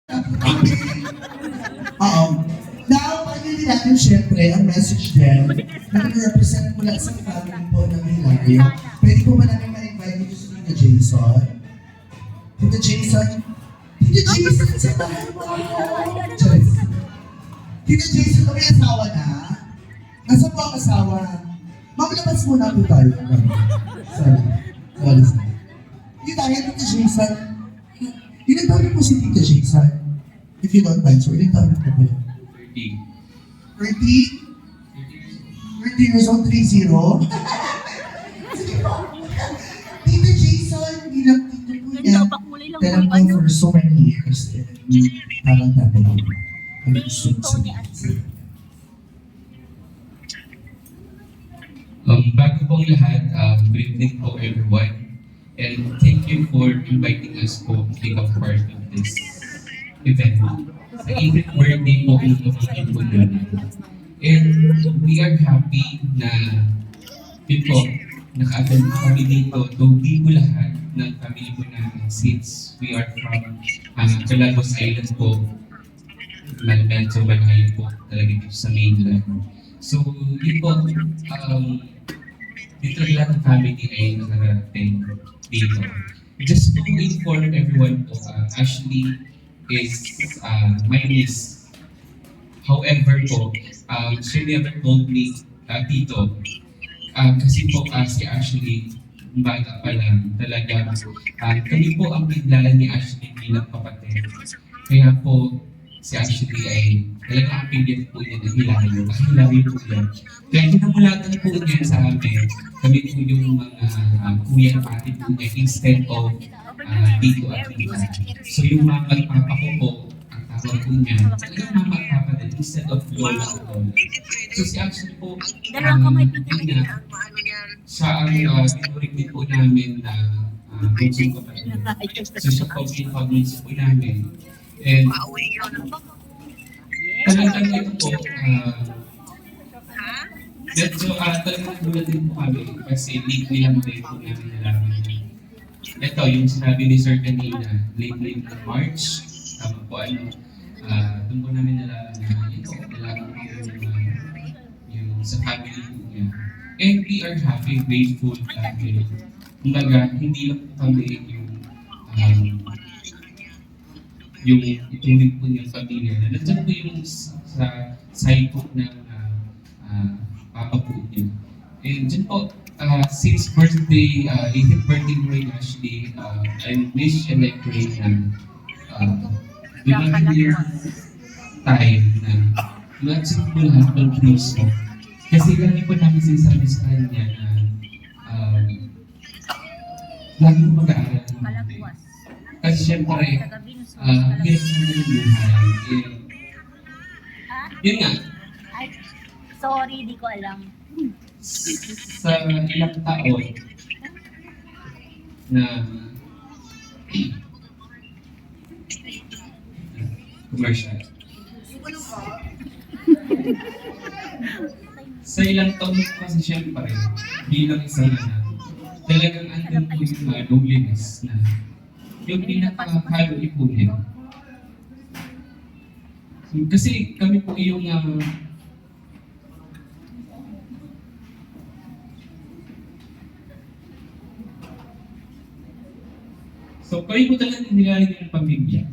Oo. Now, pagdating natin syempre, ang message din, na represent mula sa family po ng Hilario. Pwede po ba namin ma-invite dito sa Tita Jason? Tita Jason? Tita Jason, sa bahay mo! Charis. Tita Jason, kami asawa na? Nasaan po ang asawa? Maglabas muna po tayo. Sorry. Sorry. Hindi tayo, Tita Jason. Ilan taon na po si Tita Jason? If you don't mind, so ilan taon na po ba yun? 30. 30 years old, 30? Sige po. Tita Jason, bilang tito po niya, dalam ko for so many years. Parang tatay ko. Bago pong lahat, good evening po everyone. And thank you for inviting us po to take a part of this event. Sa 8th birthday po ng pamangkin po namin. And we are happy na yun po, naka-attend po kami dito. Though di po lahat ng family po namin since we are from Calagos Island po. Medyo malayo po talaga dito sa mainland. So yun po, dito lahat ng family ay nakarating dito. Just to inform everyone po, Ashley is my niece. However po, she never told me, Tito, kasi po si Ashley, bata pa lang, talaga, kami po ang kilala ni Ashley bilang kapatid. Kaya po, si Ashley ay talagang ang pilit po niya na Hilario. Hilario po yan. Kaya kinamulatan po niya sa amin, kami po yung mga kuya at ate po niya instead of Tito at Tita. So yung mama at papa ko po, ang tawag po niya, talagang mama at papa din instead of lola at lola. So si Ashley po, yun nga, siya ang tinuring din po namin na coaching kapatid. So siya po pinapag-coaching po namin. And talagang ito po, medyo talagang nagulat din po kami kasi late nilang din po namin nalaman. Ito, yung sinabi ni Sir kanina, late ng March, tama po doon po namin nalaman na ito, nalaman po yung sa family po niya. And we are happy, grateful dahil kumbaga, hindi lang po kami yung ituloy po niyang pamilya na nandiyan po yung sa side po ng papa po niya. And dyan po, since birthday, 18th birthday mo rin Ashley, I wish and I pray na bigyan yung time na ma-achieve po lahat ng dreams mo. Kasi lagi po namin sinasabi sa kanya na lagi po mag-aaral ng mabuti. Kasi syempre, hirap na yung buhay. Yun nga. Sorry, di ko alam. Sa ilang taon na commercial. Sa ilang taon kasi syempre, bilang isang anak, talagang andun po yung loneliness na yung pinaka-family po niya. Kasi kami po yung so kami po talagang nilalagyan ng pamilya.